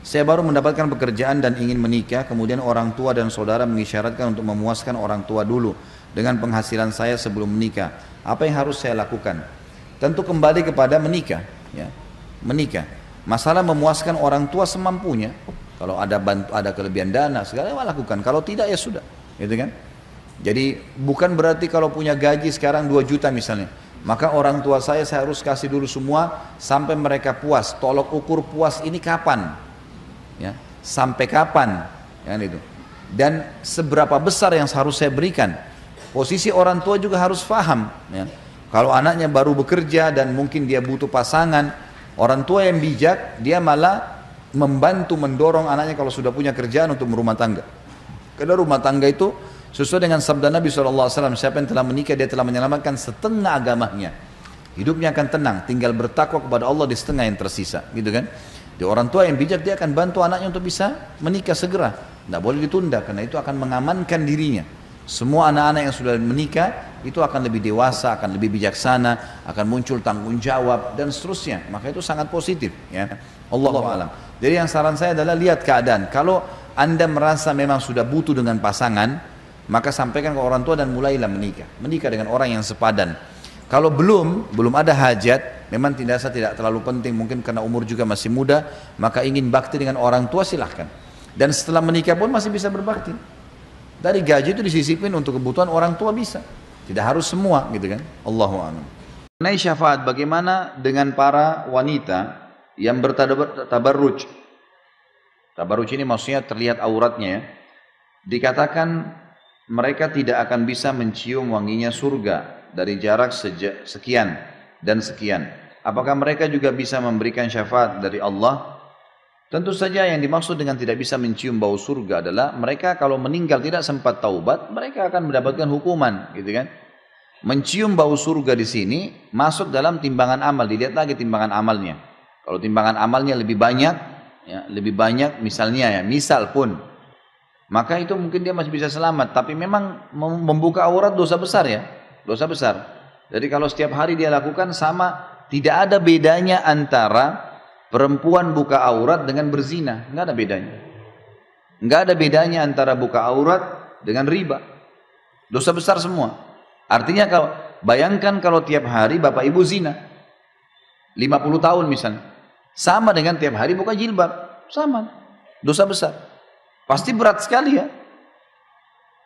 Saya baru mendapatkan pekerjaan dan ingin menikah, kemudian orang tua dan saudara mengisyaratkan untuk memuaskan orang tua dulu dengan penghasilan saya sebelum menikah. Apa yang harus saya lakukan? Tentu kembali kepada menikah, ya. Menikah. Masalah memuaskan orang tua semampunya. Kalau ada kelebihan dana, segala lakukan. Kalau tidak ya sudah, gitu kan? Jadi bukan berarti kalau punya gaji sekarang 2 juta misalnya, maka orang tua saya harus kasih dulu semua sampai mereka puas. Tolok ukur puas ini kapan? Ya, sampai kapan? Ya, itu. Dan seberapa besar yang harus saya berikan? Posisi orang tua juga harus paham. Ya. Kalau anaknya baru bekerja dan mungkin dia butuh pasangan, orang tua yang bijak dia malah membantu mendorong anaknya kalau sudah punya kerjaan untuk berumah tangga. Karena rumah tangga itu sesuai dengan sabda Nabi SAW, siapa yang telah menikah dia telah menyelamatkan setengah agamanya. Hidupnya akan tenang, tinggal bertakwa kepada Allah di setengah yang tersisa, gitu kan? Di orang tua yang bijak dia akan bantu anaknya untuk bisa menikah segera. Tidak boleh ditunda karena itu akan mengamankan dirinya. Semua anak-anak yang sudah menikah itu akan lebih dewasa, akan lebih bijaksana, akan muncul tanggung jawab dan seterusnya. Maka itu sangat positif, ya. Allahu a'lam. Jadi yang saran saya adalah lihat keadaan. Kalau Anda merasa memang sudah butuh dengan pasangan, maka sampaikan ke orang tua dan mulailah menikah. Menikah dengan orang yang sepadan. Kalau belum ada hajat, memang tidak terlalu penting, mungkin karena umur juga masih muda, maka ingin bakti dengan orang tua silahkan. Dan setelah menikah pun masih bisa berbakti. Dari gaji itu disisipin untuk kebutuhan orang tua bisa. Tidak harus semua, gitu kan? Allahu a'lam. Mengenai syafaat, bagaimana dengan para wanita yang bertabarruj? Tabarruj ini maksudnya terlihat auratnya, ya. Dikatakan mereka tidak akan bisa mencium wanginya surga dari jarak sekian dan sekian. Apakah mereka juga bisa memberikan syafaat dari Allah? Tentu saja yang dimaksud dengan tidak bisa mencium bau surga adalah mereka kalau meninggal tidak sempat taubat, mereka akan mendapatkan hukuman, gitu kan? Mencium bau surga di sini masuk dalam timbangan amal, dilihat lagi timbangan amalnya. Kalau timbangan amalnya lebih banyak, ya, lebih banyak misalnya ya, misal pun, maka itu mungkin dia masih bisa selamat. Tapi memang membuka aurat dosa besar, ya, dosa besar. Jadi kalau setiap hari dia lakukan sama, tidak ada bedanya antara perempuan buka aurat dengan berzina, nggak ada bedanya. Nggak ada bedanya antara buka aurat dengan riba. Dosa besar semua. Artinya kalau bayangkan kalau tiap hari bapak ibu zina, 50 tahun misalnya, sama dengan tiap hari buka jilbab, sama. Dosa besar. Pasti berat sekali, ya.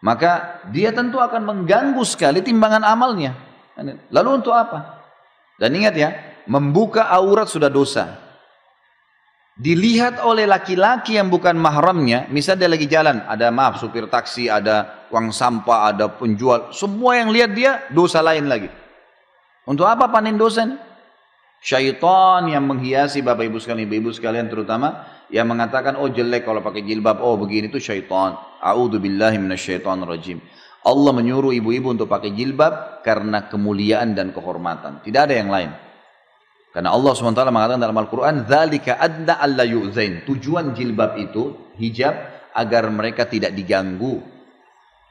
Maka dia tentu akan mengganggu sekali timbangan amalnya. Lalu untuk apa? Dan ingat ya, membuka aurat sudah dosa. Dilihat oleh laki-laki yang bukan mahramnya, misalnya dia lagi jalan, ada supir taksi, ada uang sampah, ada penjual, semua yang lihat dia dosa lain lagi. Untuk apa panen dosa ini? Syaitan yang menghiasi bapak ibu sekalian, ibu sekalian terutama, yang mengatakan oh jelek kalau pakai jilbab, oh begini, itu syaitan. A'udzubillahi minasyaitonirrajim. Allah menyuruh ibu-ibu untuk pakai jilbab karena kemuliaan dan kehormatan, tidak ada yang lain. Karena Allah SWT mengatakan dalam Al-Quran, "Dzalika adna alla yu'zain." Tujuan jilbab itu, hijab, agar mereka tidak diganggu.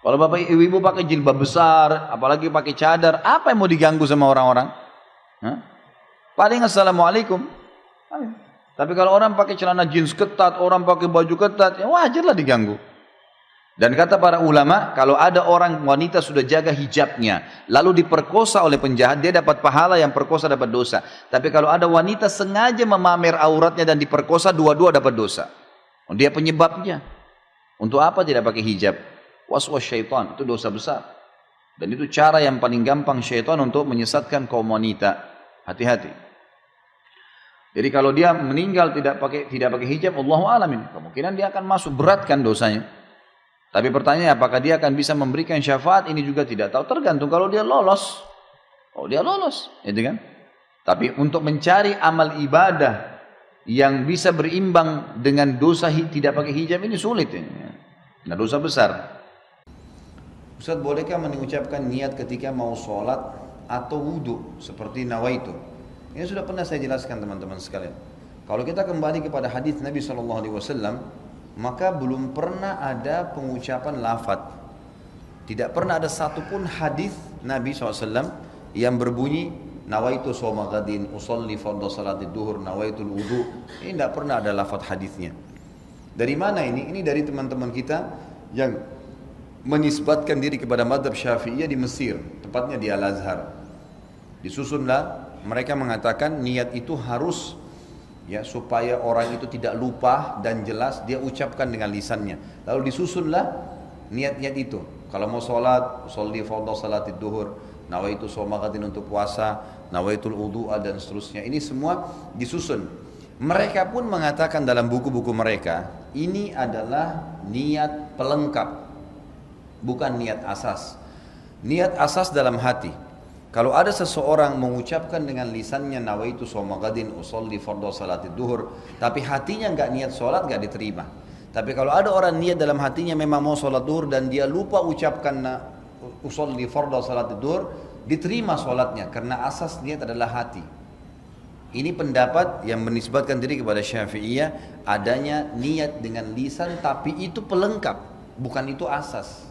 Kalau bapak ibu pakai jilbab besar, apalagi pakai cadar, apa yang mau diganggu sama orang-orang? Paling assalamualaikum. Tapi kalau orang pakai celana jeans ketat, orang pakai baju ketat, ya wajarlah diganggu. Dan kata para ulama, kalau ada orang wanita sudah jaga hijabnya, lalu diperkosa oleh penjahat, dia dapat pahala, yang perkosa dapat dosa. Tapi kalau ada wanita sengaja memamer auratnya dan diperkosa, dua-dua dapat dosa. Dia penyebabnya. Untuk apa tidak pakai hijab? Was-was syaitan, itu dosa besar. Dan itu cara yang paling gampang syaitan untuk menyesatkan kaum wanita. Hati-hati. Jadi kalau dia meninggal tidak pakai hijab, Allahu a'lam, kemungkinan dia akan masuk, beratkan dosanya. Tapi pertanyaannya, apakah dia akan bisa memberikan syafaat? Ini juga tidak tahu, tergantung kalau dia lolos. Oh, dia lolos, gitu kan? Tapi untuk mencari amal ibadah yang bisa berimbang dengan dosa tidak pakai hijab ini sulit, ya. Nah, dosa besar. Ustaz, bolehkah mengucapkan niat ketika mau sholat atau wudhu seperti nawaitu? Ini sudah pernah saya jelaskan teman-teman sekalian. Kalau kita kembali kepada hadis Nabi SAW, maka belum pernah ada pengucapan lafaz. Tidak pernah ada satupun hadis Nabi SAW yang berbunyi nawaitu shoma ghadin, usolli fardhu salatid duhur, nawaitul wudu. Ini tidak pernah ada lafaz hadisnya. Dari mana ini? Ini dari teman-teman kita yang menisbatkan diri kepada mazhab Syafi'iyah di Mesir, tepatnya di Al-Azhar. Disusunlah, mereka mengatakan niat itu harus ya supaya orang itu tidak lupa dan jelas dia ucapkan dengan lisannya. Lalu disusunlah niat-niat itu. Kalau mau sholat, sholli fardhu salatid duhur, nawaitu shauma ghadin untuk puasa, nawaitul wudu'a dan seterusnya. Ini semua disusun. Mereka pun mengatakan dalam buku-buku mereka, ini adalah niat pelengkap, bukan niat asas. Niat asas dalam hati. Kalau ada seseorang mengucapkan dengan lisannya nawaitu shauma ghadin usolli fardhu salatid duhur, tapi hatinya enggak niat sholat, enggak diterima. Tapi kalau ada orang niat dalam hatinya memang mau sholat duhur dan dia lupa ucapkan usolli fardhu salatid duhur, diterima sholatnya karena asas niat adalah hati. Ini pendapat yang menisbatkan diri kepada Syafi'iyah, adanya niat dengan lisan tapi itu pelengkap, bukan itu asas.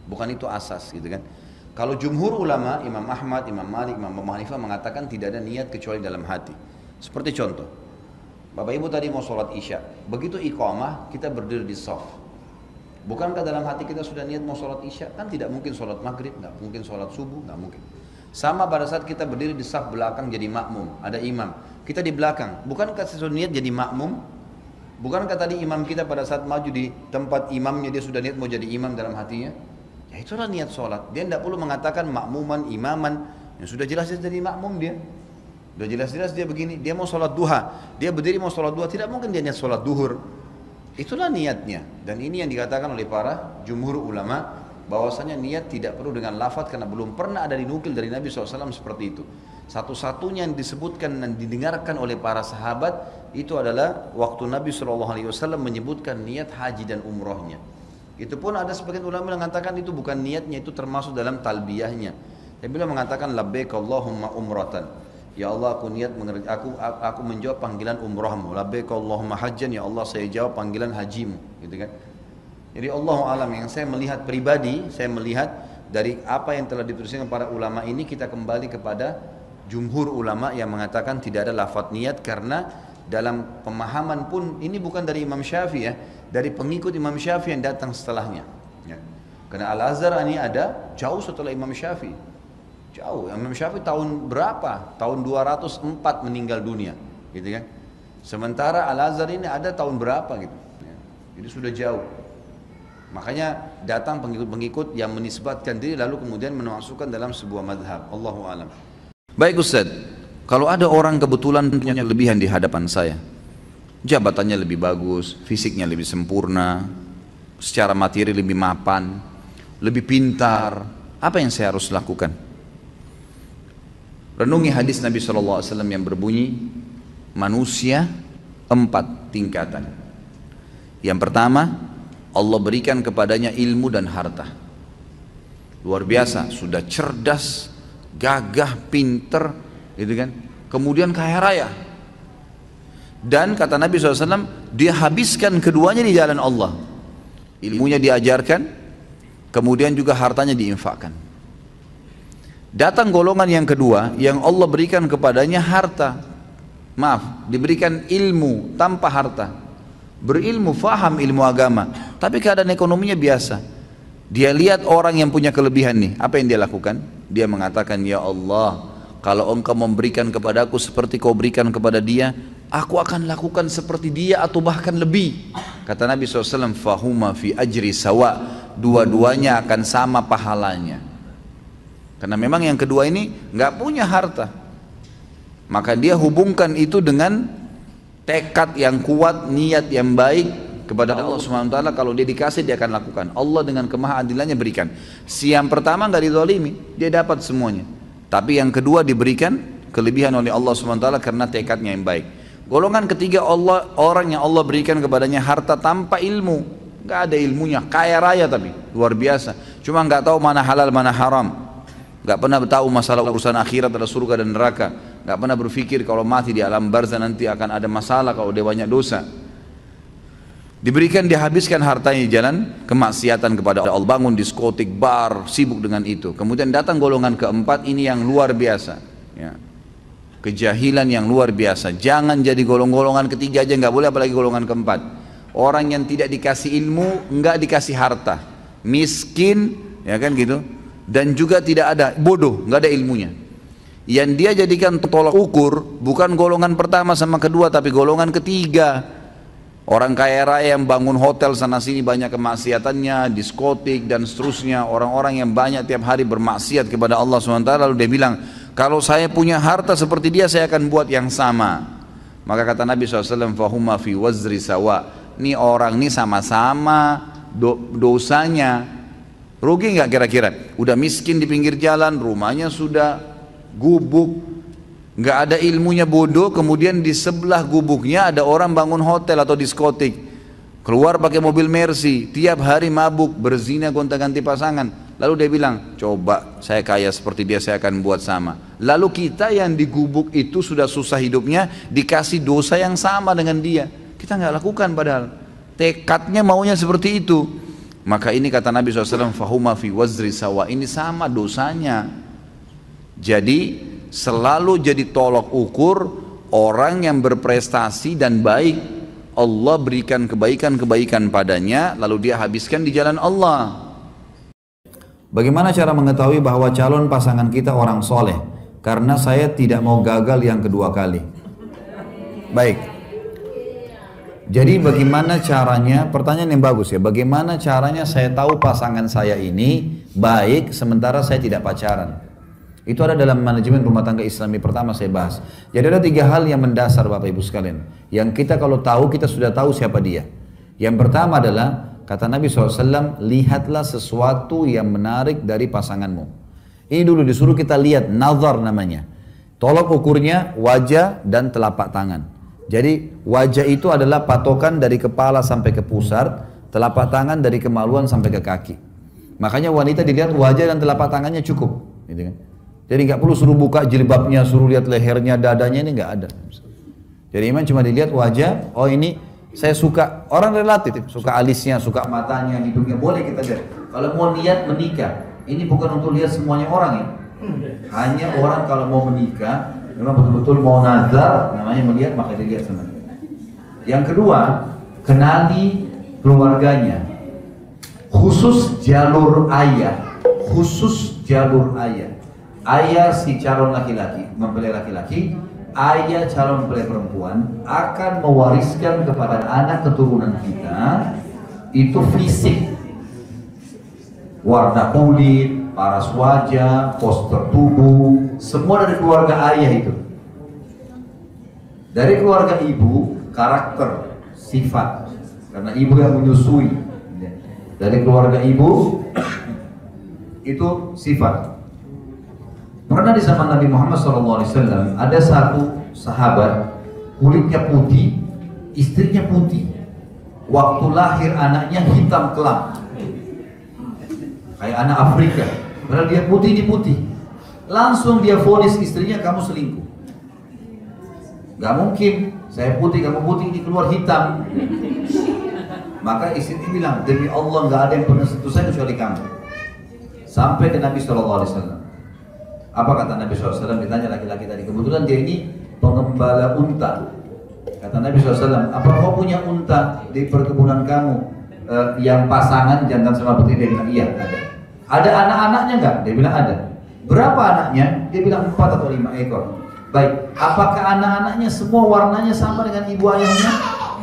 Bukan itu asas gitu kan. Kalau jumhur ulama, Imam Ahmad, Imam Malik, Imam Abu Hanifah mengatakan tidak ada niat kecuali dalam hati. Seperti contoh, Bapak Ibu tadi mau sholat isya, begitu iqamah kita berdiri di shaf. Bukankah dalam hati kita sudah niat mau sholat isya? Kan tidak mungkin sholat maghrib, nggak mungkin sholat subuh, nggak mungkin. Sama pada saat kita berdiri di shaf belakang jadi makmum, ada imam, kita di belakang, bukankah sesuatu niat jadi makmum? Bukankah tadi imam kita pada saat maju di tempat imamnya dia sudah niat mau jadi imam dalam hatinya? Ya itulah niat sholat. Dia tidak perlu mengatakan makmuman, imaman, yang sudah jelas dia jadi makmum dia. Sudah jelas-jelas dia begini, dia mau sholat duha, dia berdiri mau sholat duha, tidak mungkin dia niat sholat duhur. Itulah niatnya. Dan ini yang dikatakan oleh para jumhur ulama, bahwasanya niat tidak perlu dengan lafaz karena belum pernah ada dinukil dari Nabi SAW seperti itu. Satu-satunya yang disebutkan dan didengarkan oleh para sahabat itu adalah waktu Nabi SAW menyebutkan niat haji dan umrohnya. Itu pun ada sebagian ulama yang mengatakan itu bukan niatnya, itu termasuk dalam talbiyahnya. Dia bilang mengatakan labbaik Allahumma umratan. Ya Allah aku niat aku menjawab panggilan umrahmu. Labbaik Allahumma hajjan, ya Allah saya jawab panggilan hajimu, gitu kan. Jadi Allah alam, yang saya melihat pribadi, saya melihat dari apa yang telah dituliskan para ulama ini, kita kembali kepada jumhur ulama yang mengatakan tidak ada lafaz niat, karena dalam pemahaman pun ini bukan dari Imam Syafi'i ya, dari pengikut Imam Syafi'i yang datang setelahnya ya. Karena Al-Azhar ini ada jauh setelah Imam Syafi'i, jauh. Imam Syafi'i tahun berapa? Tahun 204 meninggal dunia gitu kan. Sementara Al-Azhar ini ada tahun berapa gitu ya. Jadi sudah jauh. Makanya datang pengikut-pengikut yang menisbatkan diri lalu kemudian memasukkan dalam sebuah madhab. Allahu alam. Baik Ustaz, kalau ada orang kebetulan punya kelebihan di hadapan saya, jabatannya lebih bagus, fisiknya lebih sempurna, secara materi lebih mapan, lebih pintar, apa yang saya harus lakukan? Renungi hadis Nabi SAW yang berbunyi, manusia 4 tingkatan. Yang pertama, Allah berikan kepadanya ilmu dan harta. Luar biasa, sudah cerdas, gagah, pinter, gitu kan. Kemudian kaya raya. Dan kata Nabi SAW, dia habiskan keduanya di jalan Allah. Ilmunya diajarkan, kemudian juga hartanya diinfakkan. Datang golongan yang kedua, yang Allah berikan kepadanya harta. Maaf, diberikan ilmu tanpa harta. Berilmu, faham ilmu agama, tapi keadaan ekonominya biasa. Dia lihat orang yang punya kelebihan nih, apa yang dia lakukan? Dia mengatakan, ya Allah, kalau engkau memberikan kepadaku seperti kau berikan kepada dia, aku akan lakukan seperti dia atau bahkan lebih. Kata Nabi SAW, fahuma fi ajri sawa, dua-duanya akan sama pahalanya. Karena memang yang kedua ini nggak punya harta, maka dia hubungkan itu dengan tekad yang kuat, niat yang baik kepada Allah SWT. Kalau dia dikasih dia akan lakukan. Allah dengan kemahaadilannya berikan. Si yang pertama nggak dizalimi, dia dapat semuanya. Tapi yang kedua diberikan kelebihan oleh Allah SWT karena tekadnya yang baik. Golongan ketiga, orang yang Allah berikan kepadanya harta tanpa ilmu, nggak ada ilmunya, kaya raya tapi luar biasa, cuma nggak tahu mana halal mana haram, nggak pernah tahu masalah urusan akhirat, ada surga dan neraka, nggak pernah berpikir kalau mati di alam barzah nanti akan ada masalah kalau dia banyak dosa. Diberikan, dihabiskan hartanya di jalan kemaksiatan kepada Allah, bangun diskotik, bar, sibuk dengan itu. Kemudian datang golongan keempat, ini yang luar biasa ya. Kejahilan yang luar biasa. Jangan jadi golongan ketiga aja nggak boleh, apalagi golongan keempat. orang yang tidak dikasih ilmu, enggak dikasih harta, miskin, ya kan gitu, dan juga tidak ada, bodoh, enggak ada ilmunya. Yang dia jadikan tolak ukur bukan golongan pertama sama kedua, tapi golongan ketiga. Orang kaya raya yang bangun hotel sana sini banyak kemaksiatannya, diskotik dan seterusnya. Orang-orang yang banyak tiap hari bermaksiat kepada Allah SWT, lalu dia bilang, kalau saya punya harta seperti dia, saya akan buat yang sama. Maka kata Nabi SAW, fahuma fi wazri sawa. Ini orang ini sama-sama dosanya. Rugi nggak kira-kira? Udah miskin di pinggir jalan, rumahnya sudah gubuk, nggak ada ilmunya, bodoh. Kemudian di sebelah gubuknya ada orang bangun hotel atau diskotik, keluar pakai mobil Mercy, tiap hari mabuk, berzina, gonta-ganti pasangan. Lalu dia bilang, coba saya kaya seperti dia, saya akan buat sama. Lalu kita yang di gubuk itu sudah susah hidupnya, dikasih dosa yang sama dengan dia, kita nggak lakukan, padahal tekadnya maunya seperti itu. Maka ini kata Nabi SAW, fahuma fi wazri sawa, ini sama dosanya. Jadi selalu jadi tolok ukur orang yang berprestasi dan baik. Allah berikan kebaikan-kebaikan padanya, lalu dia habiskan di jalan Allah. Bagaimana cara mengetahui bahwa calon pasangan kita orang soleh? Karena saya tidak mau gagal yang kedua kali. Baik. Jadi bagaimana caranya, pertanyaan yang bagus ya, bagaimana caranya saya tahu pasangan saya ini baik sementara saya tidak pacaran? Itu ada dalam manajemen rumah tangga Islami, pertama saya bahas. Jadi ada 3 hal yang mendasar Bapak Ibu sekalian, yang kita kalau tahu, kita sudah tahu siapa dia. Yang pertama adalah, kata Nabi SAW, lihatlah sesuatu yang menarik dari pasanganmu. Ini dulu disuruh kita lihat, nazar namanya. Tolak ukurnya wajah dan telapak tangan. Jadi wajah itu adalah patokan dari kepala sampai ke pusat, telapak tangan dari kemaluan sampai ke kaki. Makanya wanita dilihat wajah dan telapak tangannya cukup, gitu kan. Jadi nggak perlu suruh buka jilbabnya, suruh lihat lehernya, dadanya, ini nggak ada. Jadi iman cuma dilihat wajah, oh ini saya suka, orang relatif, suka alisnya, suka matanya, hidungnya, boleh kita lihat. Kalau mau niat menikah, ini bukan untuk lihat semuanya orang ya. Hanya orang kalau mau menikah, memang betul-betul mau nazar, namanya melihat, maka dilihat sama dia. Yang kedua, kenali keluarganya. Khusus jalur ayah, khusus jalur ayah. Ayah si calon laki-laki, mempelai laki-laki, ayah calon mempelai perempuan akan mewariskan kepada anak keturunan kita itu fisik, warna kulit, paras wajah, postur tubuh, semua dari keluarga ayah itu. Dari keluarga ibu, karakter, sifat, karena ibu yang menyusui. Dari keluarga ibu itu sifat. Pernah di zaman Nabi Muhammad SAW ada satu sahabat kulitnya putih, istrinya putih. Waktu lahir anaknya hitam kelam, kayak anak Afrika. Padahal dia putih di putih. Langsung dia vonis istrinya, kamu selingkuh. Gak mungkin, saya putih, kamu putih, ini keluar hitam. Maka istrinya bilang, demi Allah gak ada yang pernah sentuh saya kecuali kamu. Sampai ke Nabi SAW. Apa kata Nabi SAW? Ditanya laki-laki tadi, kebetulan dia ini pengembala unta. Kata Nabi SAW, apa kau punya unta di perkebunan kamu yang pasangan jantan sama betina? Dia bilang, iya ada. Ada anak-anaknya enggak? Dia bilang ada. Berapa anaknya? Dia bilang 4 atau 5 ekor. Baik, apakah anak-anaknya semua warnanya sama dengan ibu ayahnya?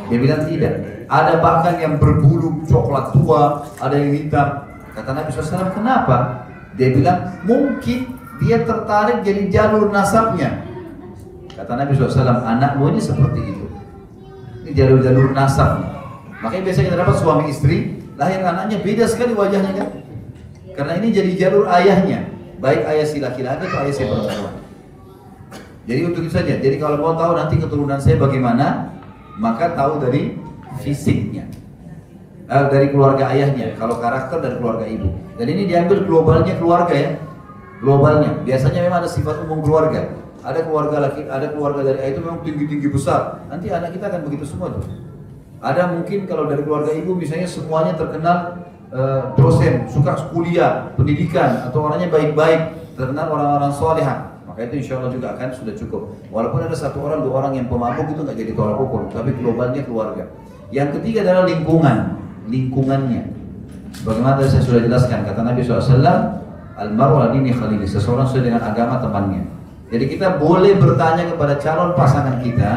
Dia bilang tidak. Ada bahkan yang berbulu coklat tua, ada yang hitam. Kata Nabi SAW, kenapa? Dia bilang, mungkin dia tertarik jadi jalur nasabnya. Kata Nabi SAW, anakmu ini seperti itu. Ini jalur-jalur nasab. Makanya biasanya kita dapat suami istri, lahir anaknya beda sekali wajahnya kan. Karena ini jadi jalur ayahnya. Baik ayah si laki-laki atau ayah si perempuan. Jadi untuk itu saja. Jadi kalau mau tahu nanti keturunan saya bagaimana, maka tahu dari fisiknya. Dari keluarga ayahnya. Kalau karakter dari keluarga ibu. Dan ini diambil globalnya keluarga ya. Globalnya, biasanya memang ada sifat umum keluarga. Ada keluarga laki, ada keluarga dari ayah itu memang tinggi-tinggi besar. Nanti anak kita akan begitu semua tuh. Ada mungkin kalau dari keluarga ibu misalnya semuanya terkenal dosen, suka kuliah, pendidikan, atau orangnya baik-baik, terkenal orang-orang solehah. Maka itu insya Allah juga akan sudah cukup. Walaupun ada 1 orang, 2 orang yang pemabuk itu nggak jadi tolak ukur, tapi globalnya keluarga. Yang ketiga adalah lingkungannya. Bagaimana tadi saya sudah jelaskan, kata Nabi SAW, Al-maru ala dini khalili, seseorang sesuai dengan agama temannya. Jadi kita boleh bertanya kepada calon pasangan kita,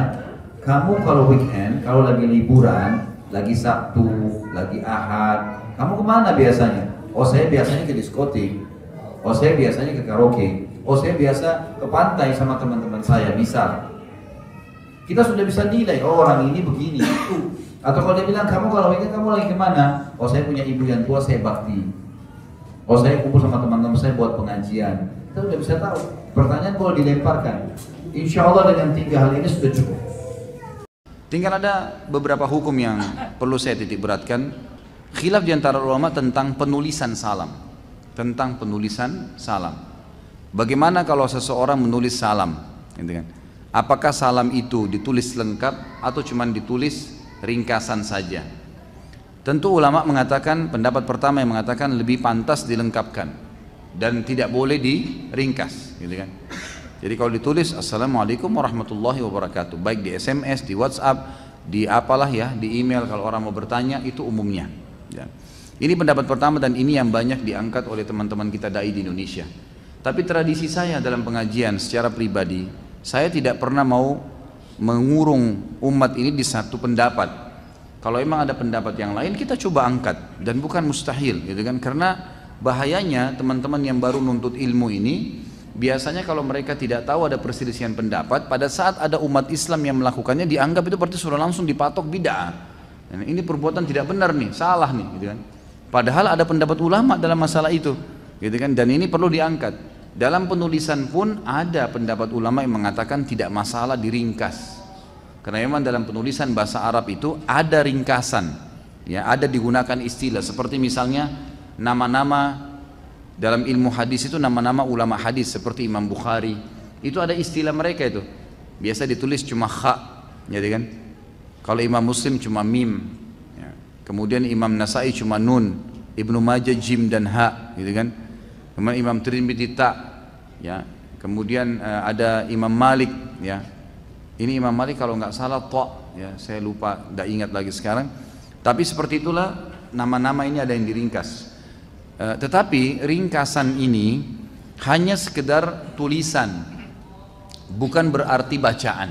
kamu kalau weekend, kalau lagi liburan, lagi Sabtu, lagi Ahad, kamu kemana biasanya? Oh saya biasanya ke diskotik, oh saya biasanya ke karaoke, oh saya biasa ke pantai sama teman-teman saya, misal. Kita sudah bisa nilai, oh orang ini begini. Atau kalau dia bilang, kamu kalau weekend kamu lagi kemana? Oh saya punya ibu yang tua, saya bakti. Oh saya kumpul sama teman-teman saya buat pengajian. Kita sudah bisa tahu. Pertanyaan boleh dilemparkan. Insya Allah dengan 3 hal ini sudah cukup. Tinggal ada beberapa hukum yang perlu saya titik beratkan. Khilaf di antara ulama tentang penulisan salam. Tentang penulisan salam. Bagaimana kalau seseorang menulis salam? Gitu kan? Apakah salam itu ditulis lengkap atau cuma ditulis ringkasan saja? Tentu ulama mengatakan, pendapat pertama yang mengatakan lebih pantas dilengkapkan dan tidak boleh diringkas, gitu kan? Jadi kalau ditulis Assalamualaikum warahmatullahi wabarakatuh, baik di SMS, di WhatsApp, di apalah ya, di email kalau orang mau bertanya, itu umumnya. Ya. Ini pendapat pertama dan ini yang banyak diangkat oleh teman-teman kita dai di Indonesia. Tapi tradisi saya dalam pengajian secara pribadi, saya tidak pernah mau mengurung umat ini di satu pendapat. Kalau emang ada pendapat yang lain kita coba angkat dan bukan mustahil, gitu kan? Karena bahayanya teman-teman yang baru nuntut ilmu ini biasanya kalau mereka tidak tahu ada perselisihan pendapat, pada saat ada umat Islam yang melakukannya dianggap itu berarti sudah langsung dipatok bid'ah. Dan ini perbuatan tidak benar nih, salah nih, gitu kan? Padahal ada pendapat ulama dalam masalah itu, gitu kan? Dan ini perlu diangkat. Dalam penulisan pun ada pendapat ulama yang mengatakan tidak masalah diringkas. Karena memang dalam penulisan bahasa Arab itu ada ringkasan, ya, ada digunakan istilah seperti misalnya nama-nama dalam ilmu hadis itu, nama-nama ulama hadis seperti Imam Bukhari, itu ada istilah mereka itu. Biasa ditulis cuma kha, jadi kan. Kalau Imam Muslim cuma mim, ya. Kemudian Imam Nasai cuma nun, Ibnu Majah jim dan ha, gitu kan. Kemudian Imam Tirmidzi ta, ya. Kemudian ada Imam Malik, ya. Ini Imam Malik kalau nggak salah ta, ya. Saya lupa, nggak ingat lagi sekarang. Tapi seperti itulah nama-nama ini ada yang diringkas. Tetapi ringkasan ini hanya sekedar tulisan, bukan berarti bacaan.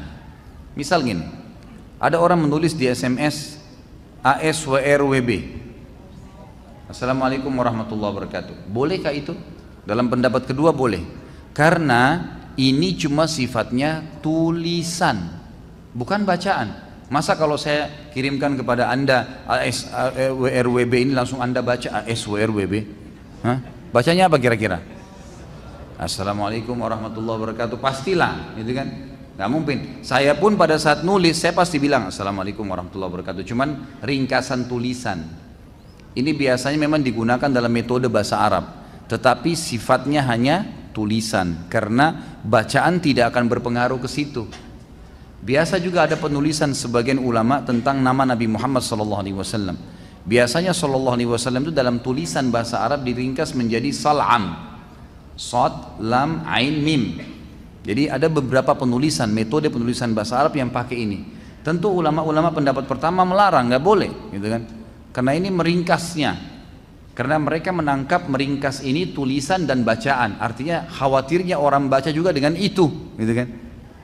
Misal gini, ada orang menulis di SMS ASWRWB, Assalamualaikum warahmatullahi wabarakatuh. Bolehkah itu? Dalam pendapat kedua boleh, karena ini cuma sifatnya tulisan, bukan bacaan. Masa kalau saya kirimkan kepada anda ASWRWB ini langsung anda baca ASWRWB? Hah? Bacanya apa kira-kira? Assalamualaikum warahmatullahi wabarakatuh. Pastilah, gitu kan? Gak mungkin. Saya pun pada saat nulis saya pasti bilang Assalamualaikum warahmatullahi wabarakatuh. Cuman ringkasan tulisan. Ini biasanya memang digunakan dalam metode bahasa Arab, tetapi sifatnya hanya tulisan karena bacaan tidak akan berpengaruh ke situ. Biasa juga ada penulisan sebagian ulama tentang nama Nabi Muhammad SAW. Biasanya SAW itu dalam tulisan bahasa Arab diringkas menjadi sal'am, sod, lam, ain, mim. Jadi ada beberapa penulisan, metode penulisan bahasa Arab yang pakai ini. Tentu ulama-ulama pendapat pertama melarang, nggak boleh, gitu kan? Karena ini meringkasnya. Karena mereka menangkap meringkas ini tulisan dan bacaan. Artinya khawatirnya orang baca juga dengan itu, gitu kan?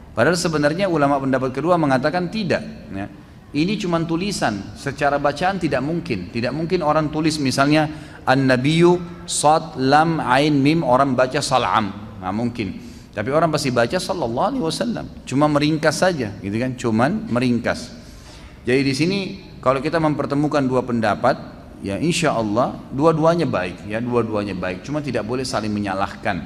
Padahal sebenarnya ulama pendapat kedua mengatakan tidak, ya. Ini cuma tulisan, secara bacaan tidak mungkin. Tidak mungkin orang tulis misalnya An-Nabiyyu Sad Lam Ain Mim, orang baca Sal'am, nggak mungkin. Tapi orang pasti baca Sallallahu Alaihi Wasallam. Cuma meringkas saja, gitu kan? Cuman meringkas. Jadi di sini kalau kita mempertemukan dua pendapat, ya insya Allah dua-duanya baik, ya dua-duanya baik. Cuma tidak boleh saling menyalahkan.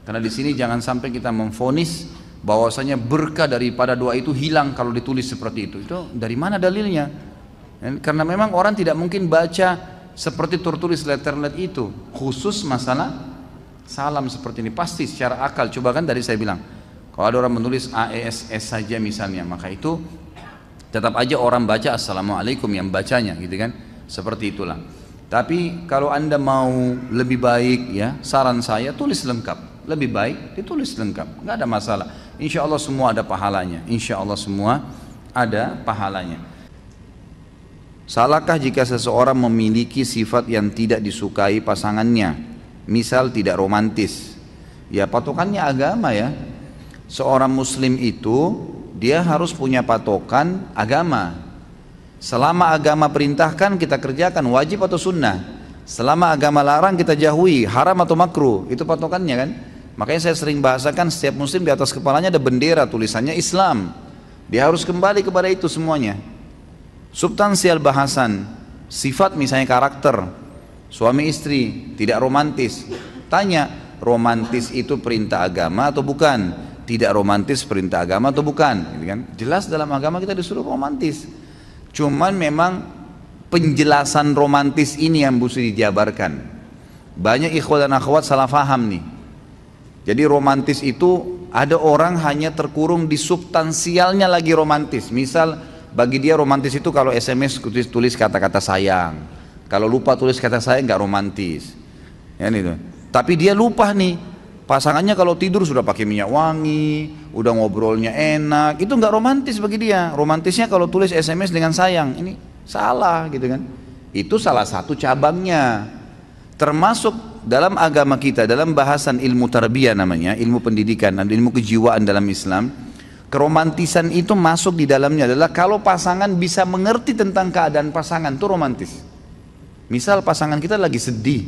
Karena di sini jangan sampai kita memvonis bahwasanya berkah daripada doa itu hilang kalau ditulis seperti itu. Itu dari mana dalilnya? Karena memang orang tidak mungkin baca seperti tertulis letterlet itu, khusus masalah salam seperti ini. Pasti secara akal, coba kan tadi saya bilang, kalau ada orang menulis AESS saja misalnya, maka itu tetap aja orang baca Assalamualaikum yang bacanya, gitu kan? Seperti itulah. Tapi kalau anda mau lebih baik, ya saran saya tulis lengkap. Lebih baik ditulis lengkap, nggak ada masalah. Insya Allah semua ada pahalanya. Insya Allah semua ada pahalanya. Salahkah jika seseorang memiliki sifat yang tidak disukai pasangannya, misal tidak romantis? Ya patokannya agama ya. Seorang muslim itu dia harus punya patokan agama. Selama agama perintahkan kita kerjakan, wajib atau sunnah. Selama agama larang kita jauhi, haram atau makruh, itu patokannya kan. Makanya saya sering bahasakan setiap muslim di atas kepalanya ada bendera tulisannya Islam. Dia harus kembali kepada itu semuanya. Substansial bahasan, sifat misalnya karakter, suami istri tidak romantis. Tanya, romantis itu perintah agama atau bukan? Tidak romantis perintah agama atau bukan? Gitu kan? Jelas dalam agama kita disuruh romantis. Cuman memang penjelasan romantis ini yang mesti dijabarkan. Banyak ikhwan dan akhwat salah faham nih. Jadi romantis itu ada orang hanya terkurung di substansialnya lagi romantis. Misal bagi dia romantis itu kalau SMS tulis kata-kata sayang, kalau lupa tulis kata sayang nggak romantis. Ya, itu. Tapi dia lupa nih, pasangannya kalau tidur sudah pakai minyak wangi, udah ngobrolnya enak, itu nggak romantis bagi dia. Romantisnya kalau tulis SMS dengan sayang, ini salah gitu kan. Itu salah satu cabangnya. Termasuk dalam agama kita, dalam bahasan ilmu tarbiyah namanya, ilmu pendidikan dan ilmu kejiwaan dalam Islam, keromantisan itu masuk di dalamnya adalah kalau pasangan bisa mengerti tentang keadaan pasangan, itu romantis. Misal pasangan kita lagi sedih,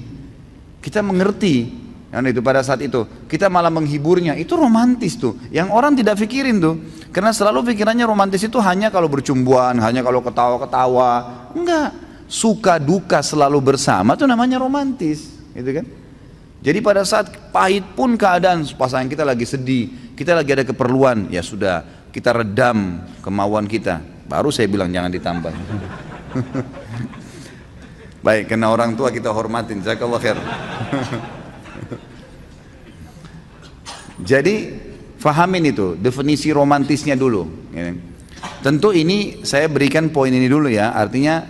kita mengerti, kan itu pada saat itu kita malah menghiburnya, itu romantis tuh. Yang orang tidak pikirin tuh, karena selalu pikirannya romantis itu hanya kalau bercumbuan, hanya kalau ketawa-ketawa. Enggak, suka duka selalu bersama itu namanya romantis, gitu kan? Jadi pada saat pahit pun keadaan pasangan kita lagi sedih, kita lagi ada keperluan, ya sudah kita redam kemauan kita. Baru saya bilang jangan ditambah. Baik, karena orang tua kita hormatin, jazakallah khair. Jadi fahamin itu definisi romantisnya dulu. Tentu ini saya berikan poin ini dulu ya. Artinya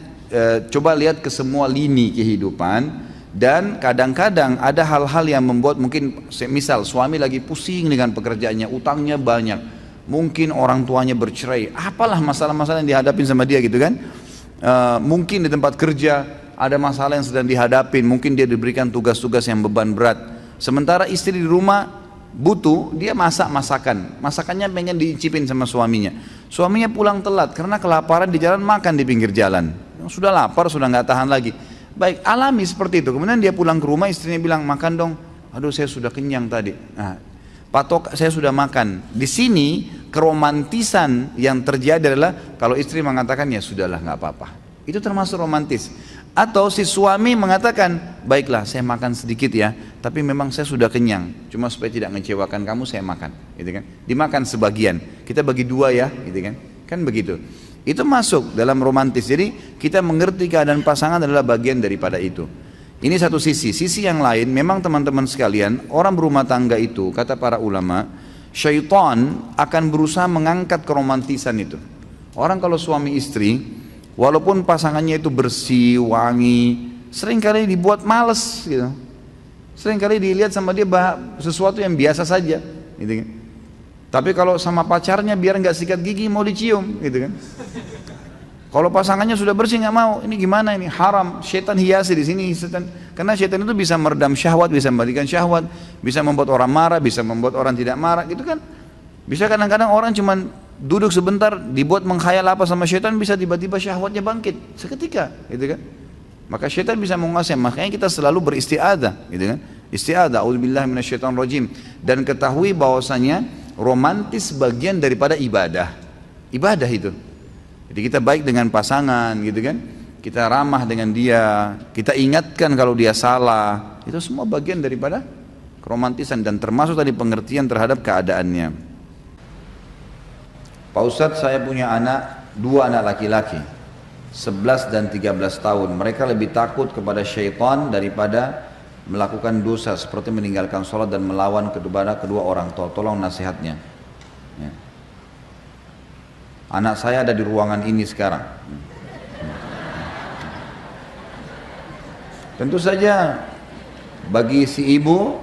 coba lihat ke semua lini kehidupan. Dan kadang-kadang ada hal-hal yang membuat mungkin misal suami lagi pusing dengan pekerjaannya, utangnya banyak, mungkin orang tuanya bercerai, apalah masalah-masalah yang dihadapin sama dia gitu kan. Mungkin di tempat kerja ada masalah yang sedang dihadapin, mungkin dia diberikan tugas-tugas yang beban berat. Sementara istri di rumah butuh, dia masakannya pengen diicipin sama suaminya. Suaminya pulang telat karena kelaparan di jalan, makan di pinggir jalan. Sudah lapar, sudah nggak tahan lagi. Baik, alami seperti itu. Kemudian dia pulang ke rumah, istrinya bilang, makan dong. Aduh, saya sudah kenyang tadi. Nah, patok saya sudah makan. Di sini keromantisan yang terjadi adalah kalau istri mengatakan ya sudahlah nggak apa-apa. Itu termasuk romantis. Atau si suami mengatakan, baiklah saya makan sedikit ya, tapi memang saya sudah kenyang. Cuma supaya tidak mengecewakan kamu saya makan, gitu kan? Dimakan sebagian. Kita bagi dua ya, gitu kan? Kan begitu. Itu masuk dalam romantis. Jadi kita mengerti keadaan pasangan adalah bagian daripada itu. Ini satu sisi. Sisi yang lain, memang teman-teman sekalian, orang berumah tangga itu, kata para ulama, syaitan akan berusaha mengangkat keromantisan itu. Orang kalau suami istri, walaupun pasangannya itu bersih, wangi, seringkali dibuat males gitu. Seringkali dilihat sama dia sesuatu yang biasa saja, gitu kan. Tapi kalau sama pacarnya biar nggak sikat gigi mau dicium, gitu kan. Kalau pasangannya sudah bersih nggak mau, ini gimana ini, haram. Syaitan hiasi di sini, karena syaitan itu bisa meredam syahwat, bisa memberikan syahwat, bisa membuat orang marah, bisa membuat orang tidak marah, gitu kan. Bisa kadang-kadang orang cuman duduk sebentar, dibuat menghayal apa sama syaitan, bisa tiba-tiba syahwatnya bangkit seketika, gitu kan. Maka syaitan bisa menguasai, makanya kita selalu beristiadah, gitu kan. Istiadah, a'udzubillahi minasyaitonirrajim. Dan ketahui bahwasanya romantis bagian daripada ibadah. Ibadah itu. Jadi kita baik dengan pasangan, gitu kan. Kita ramah dengan dia, kita ingatkan kalau dia salah. Itu semua bagian daripada keromantisan dan termasuk tadi pengertian terhadap keadaannya. Pak Ustadz, saya punya dua anak laki-laki, 11 dan 13 tahun. Mereka lebih takut kepada syaitan daripada melakukan dosa seperti meninggalkan sholat dan melawan kedua orang tua. Tolong nasihatnya ya. Anak saya ada di ruangan ini sekarang. Tentu saja bagi si ibu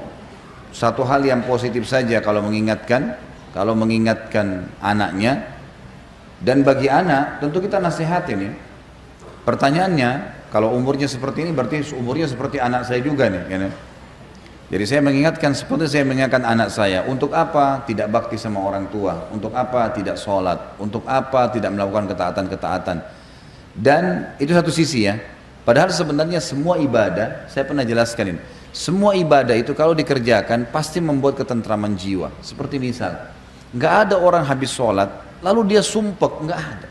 satu hal yang positif saja kalau mengingatkan anaknya. Dan bagi anak tentu kita nasihatin ya. Pertanyaannya, kalau umurnya seperti ini berarti umurnya seperti anak saya juga nih. Ya. Jadi saya mengingatkan seperti saya mengingatkan anak saya, untuk apa tidak bakti sama orang tua, untuk apa tidak sholat, untuk apa tidak melakukan ketaatan-ketaatan. Dan itu satu sisi ya. Padahal sebenarnya semua ibadah, saya pernah jelaskan ini, semua ibadah itu kalau dikerjakan pasti membuat ketentraman jiwa. Seperti misal, nggak ada orang habis sholat lalu dia sumpek, nggak ada.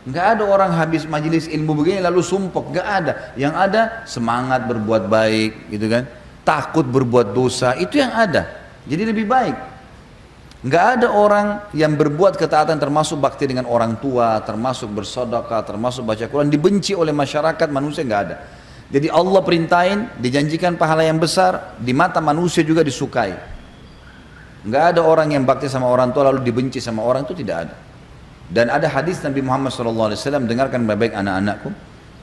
Nggak ada orang habis majelis ilmu begini lalu sumpek, nggak ada. Yang ada semangat berbuat baik, gitu kan? Takut berbuat dosa, itu yang ada. Jadi lebih baik. Nggak ada orang yang berbuat ketaatan termasuk bakti dengan orang tua, termasuk bersedekah, termasuk baca Quran, dibenci oleh masyarakat manusia, nggak ada. Jadi Allah perintahin, dijanjikan pahala yang besar, di mata manusia juga disukai. Nggak ada orang yang bakti sama orang tua lalu dibenci sama orang, itu tidak ada. Dan ada hadis Nabi Muhammad SAW, dengarkan baik-baik anak-anakku,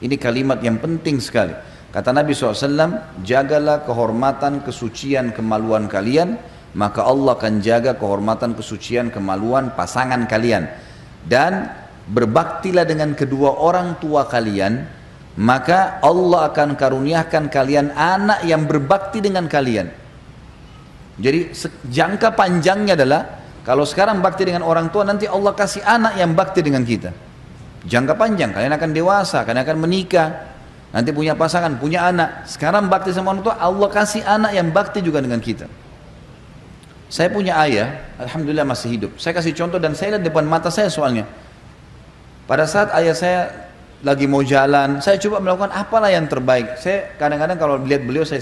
ini kalimat yang penting sekali. Kata Nabi SAW, jagalah kehormatan, kesucian, kemaluan kalian, maka Allah akan jaga kehormatan, kesucian, kemaluan pasangan kalian. Dan berbaktilah dengan kedua orang tua kalian, maka Allah akan karuniakan kalian anak yang berbakti dengan kalian. Jadi jangka panjangnya adalah, kalau sekarang bakti dengan orang tua, nanti Allah kasih anak yang bakti dengan kita. Jangka panjang, kalian akan dewasa, kalian akan menikah, nanti punya pasangan, punya anak. Sekarang bakti sama orang tua, Allah kasih anak yang bakti juga dengan kita. Saya punya ayah, alhamdulillah masih hidup. Saya kasih contoh dan saya lihat depan mata saya soalnya. Pada saat ayah saya lagi mau jalan, saya coba melakukan apalah yang terbaik. Saya kadang-kadang kalau lihat beliau, saya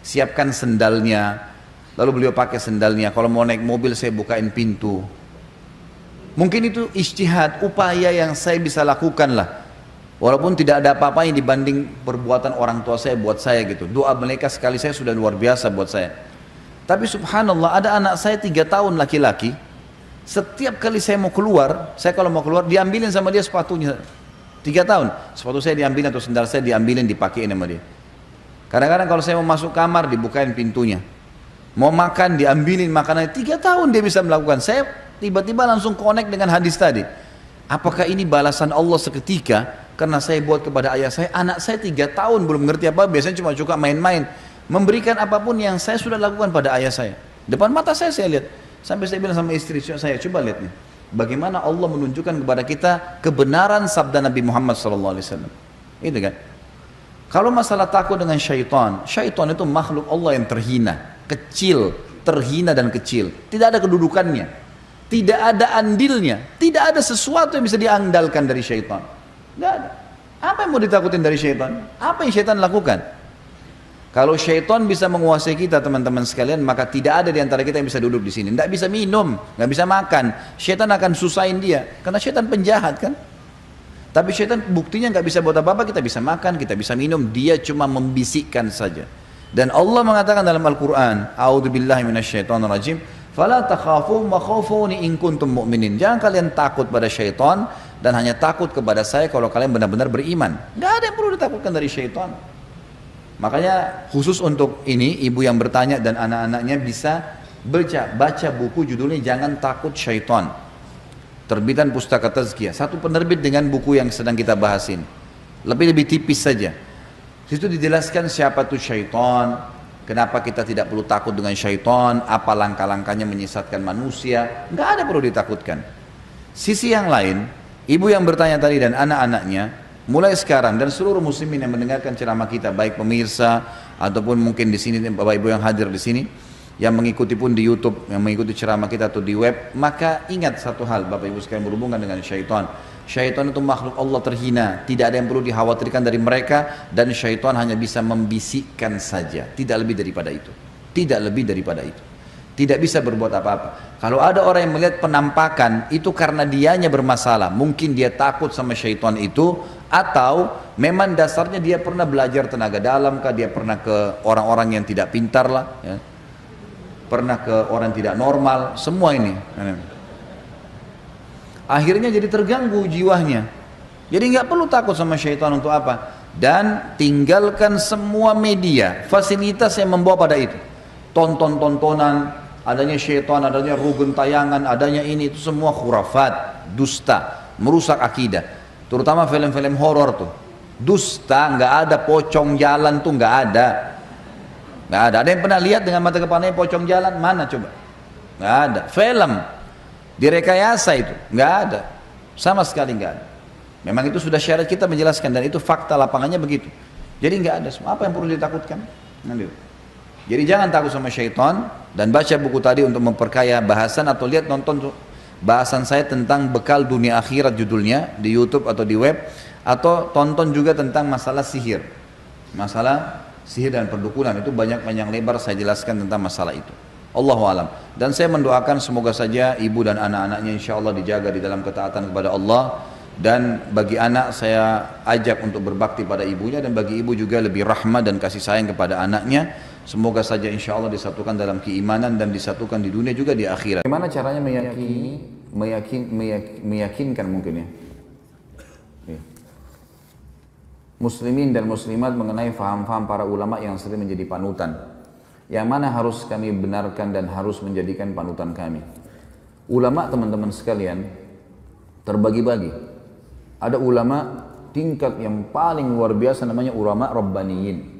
siapkan sendalnya, lalu beliau pakai sendalnya. Kalau mau naik mobil, saya bukain pintu. Mungkin itu ijtihad, upaya yang saya bisa lakukan lah. Walaupun tidak ada apa-apanya dibanding perbuatan orang tua saya buat saya gitu. Doa mereka sekali saya sudah luar biasa buat saya. Tapi subhanallah, ada anak saya 3 tahun laki-laki. Setiap kali saya mau keluar, saya kalau mau keluar diambilin sama dia sepatunya. 3 tahun, sepatu saya diambilin atau sendal saya diambilin, dipakein sama dia. Kadang-kadang kalau saya mau masuk kamar, dibukain pintunya. Mau makan, diambilin makanannya. 3 tahun dia bisa melakukan. Saya tiba-tiba langsung connect dengan hadis tadi. Apakah ini balasan Allah seketika karena saya buat kepada ayah saya? Anak saya 3 tahun belum ngerti apa, biasanya cuma suka main-main, memberikan apapun yang saya sudah lakukan pada ayah saya. Depan mata saya lihat. Sampai saya bilang sama istri saya, coba lihat nih, bagaimana Allah menunjukkan kepada kita kebenaran sabda Nabi Muhammad SAW. Itu kan. Kalau masalah takut dengan syaitan, syaitan itu makhluk Allah yang terhina, kecil, terhina dan kecil. Tidak ada kedudukannya, tidak ada andilnya, tidak ada sesuatu yang bisa diandalkan dari syaitan. Tidak ada. Apa yang mau ditakutin dari syaitan? Apa yang syaitan lakukan? Kalau syaitan bisa menguasai kita teman-teman sekalian, maka tidak ada di antara kita yang bisa duduk di sini. Tidak bisa minum, nggak bisa makan. Syaitan akan susahin dia, karena syaitan penjahat kan. Tapi syaitan buktinya nggak bisa buat apa-apa, kita bisa makan, kita bisa minum, dia cuma membisikkan saja. Dan Allah mengatakan dalam Al-Quran, A'udzubillahi minasyaitonirrajim, fala takhafuhum wa khafuni in kuntum mu'minin. Jangan kalian takut pada syaitan dan hanya takut kepada saya kalau kalian benar-benar beriman. Nggak ada yang perlu ditakutkan dari syaitan. Makanya khusus untuk ini, ibu yang bertanya dan anak-anaknya bisa baca buku judulnya Jangan Takut Syaitan, terbitan Pustaka Tazkiyah. Satu penerbit dengan buku yang sedang kita bahasin. Lebih tipis saja. Situ dijelaskan siapa itu syaitan, kenapa kita tidak perlu takut dengan syaitan, apa langkah-langkahnya menyesatkan manusia. Nggak ada perlu ditakutkan. Sisi yang lain, ibu yang bertanya tadi dan anak-anaknya, mulai sekarang dan seluruh muslimin yang mendengarkan ceramah kita, baik pemirsa ataupun mungkin di sini bapak ibu yang hadir di sini, yang mengikuti pun di YouTube, yang mengikuti ceramah kita atau di web, maka ingat satu hal bapak ibu sekalian berhubungan dengan syaitan. Syaitan itu makhluk Allah terhina, tidak ada yang perlu dikhawatirkan dari mereka, dan syaitan hanya bisa membisikkan saja, tidak lebih daripada itu. Tidak lebih daripada itu. Tidak bisa berbuat apa-apa. Kalau ada orang yang melihat penampakan, itu karena dianya bermasalah. Mungkin dia takut sama syaitan itu, atau memang dasarnya dia pernah belajar tenaga dalam kah, dia pernah ke orang-orang yang tidak pintar lah, ya. Pernah ke orang tidak normal, semua ini. Akhirnya jadi terganggu jiwanya. Jadi nggak perlu takut sama syaitan untuk apa. Dan tinggalkan semua media, fasilitas yang membawa pada itu. Tonton-tontonan, adanya syaitan, adanya rugun tayangan, adanya ini, itu semua khurafat, dusta, merusak akidah. Terutama film-film horor tuh. Dusta, nggak ada pocong jalan tuh, nggak ada. Nggak ada. Ada yang pernah lihat dengan mata kepalanya pocong jalan? Mana coba? Nggak ada. Film, direkayasa itu, nggak ada. Sama sekali nggak ada. Memang itu sudah syariat kita menjelaskan dan itu fakta lapangannya begitu. Jadi nggak ada. Apa yang perlu ditakutkan? Jadi jangan takut sama syaitan dan baca buku tadi untuk memperkaya bahasan atau lihat nonton bahasan saya tentang bekal dunia akhirat judulnya di YouTube atau di web, atau tonton juga tentang masalah sihir. Masalah sihir dan perdukunan itu banyak panjang lebar saya jelaskan tentang masalah itu. Allahu alam. Dan saya mendoakan semoga saja ibu dan anak-anaknya insya Allah dijaga di dalam ketaatan kepada Allah. Dan bagi anak saya ajak untuk berbakti pada ibunya, dan bagi ibu juga lebih rahmat dan kasih sayang kepada anaknya. Semoga saja insya Allah disatukan dalam keimanan dan disatukan di dunia juga di akhirat. Bagaimana caranya meyakinkan mungkin ya muslimin dan muslimat mengenai faham-faham para ulama yang sering menjadi panutan, yang mana harus kami benarkan dan harus menjadikan panutan kami. Ulama teman-teman sekalian terbagi-bagi. Ada ulama tingkat yang paling luar biasa namanya ulama rabbaniyin.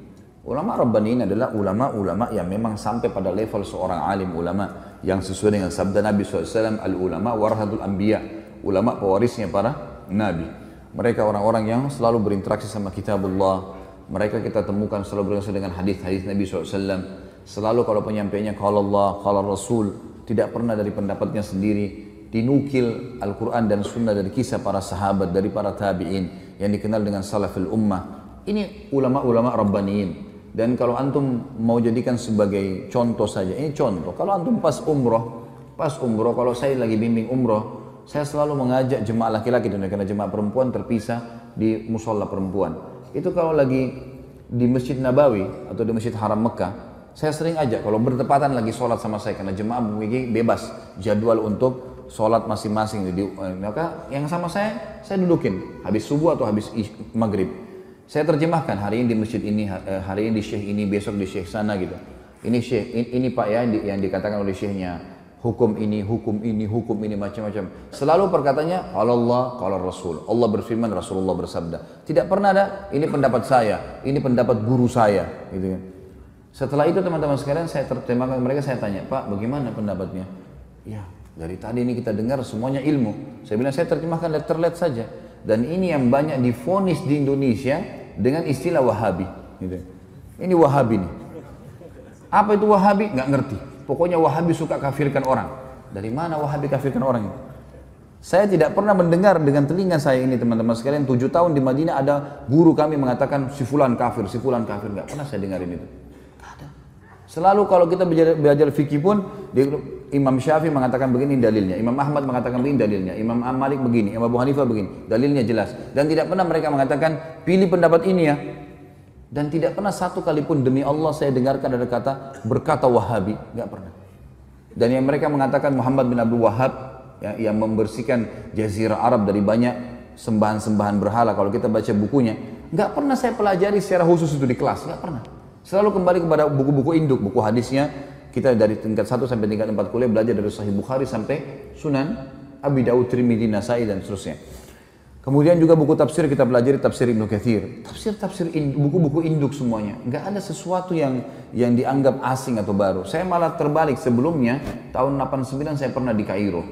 Ulama rabbaniyin adalah ulama-ulama yang memang sampai pada level seorang alim ulama yang sesuai dengan sabda Nabi SAW, al-ulama warathatul anbiya, ulama pewarisnya para nabi. Mereka orang-orang yang selalu berinteraksi sama kitabullah. Mereka kita temukan selalu berinteraksi dengan hadis-hadis Nabi SAW. Selalu kalau penyampaiannya qala Allah, qala Rasul, tidak pernah dari pendapatnya sendiri. Dinukil Al-Quran dan Sunnah dari kisah para sahabat, dari para tabi'in yang dikenal dengan salafil ummah. Ini ulama-ulama rabbaniyin. Dan kalau antum mau jadikan sebagai contoh saja, ini contoh. Kalau antum pas umroh, kalau saya lagi bimbing umroh, saya selalu mengajak jemaah laki-laki, dan karena jemaah perempuan terpisah di musola perempuan. Itu kalau lagi di Masjid Nabawi atau di Masjid Haram Mekah, saya sering ajak kalau bertepatan lagi sholat sama saya, karena jemaah memiliki bebas jadwal untuk sholat masing-masing. Maka yang sama saya dudukin habis subuh atau habis maghrib. Saya terjemahkan hari ini di masjid ini, hari ini di syekh ini, besok di syekh sana gitu. Ini syekh, ini pak ya yang dikatakan oleh syekhnya. Hukum ini macam-macam. Selalu perkataannya Allah, qala Rasul. Allah berfirman, Rasulullah bersabda. Tidak pernah ada ini pendapat saya, ini pendapat guru saya, gitu kan. Setelah itu teman-teman sekalian saya terjemahkan mereka, saya tanya, "Pak, bagaimana pendapatnya?" "Ya, dari tadi ini kita dengar semuanya ilmu." Saya bilang saya terjemahkan letter-let saja. Dan ini yang banyak divonis di Indonesia dengan istilah Wahabi, gitu. Ini Wahabi nih. Apa itu Wahabi? Nggak ngerti. Pokoknya Wahabi suka kafirkan orang. Dari mana Wahabi kafirkan orang ini? Saya tidak pernah mendengar dengan telinga saya ini teman-teman sekalian. 7 tahun di Madinah ada guru kami mengatakan si fulan kafir, si fulan kafir. Nggak pernah saya dengarin itu. Nggak ada. Selalu kalau kita belajar fikih pun, Imam Syafi'i mengatakan begini dalilnya, Imam Ahmad mengatakan begini dalilnya, Imam Malik begini, Imam Abu Hanifah begini, dalilnya jelas. Dan tidak pernah mereka mengatakan pilih pendapat ini ya. Dan tidak pernah satu kali pun demi Allah saya dengarkan ada kata berkata Wahabi, nggak pernah. Dan yang mereka mengatakan Muhammad bin Abdul Wahab ya, yang membersihkan Jazirah Arab dari banyak sembahan-sembahan berhala, kalau kita baca bukunya, nggak pernah saya pelajari secara khusus itu di kelas, nggak pernah. Selalu kembali kepada buku-buku induk, buku hadisnya. Kita dari tingkat 1 sampai tingkat 4 kuliah belajar dari Sahih Bukhari sampai Sunan Abi Daud, Tirmidzi, Nasai dan seterusnya. Kemudian juga buku tafsir kita pelajari tafsir Ibnu Katsir, buku-buku induk semuanya. Nggak ada sesuatu yang dianggap asing atau baru. Saya malah terbalik, sebelumnya tahun 89 saya pernah di Kairo.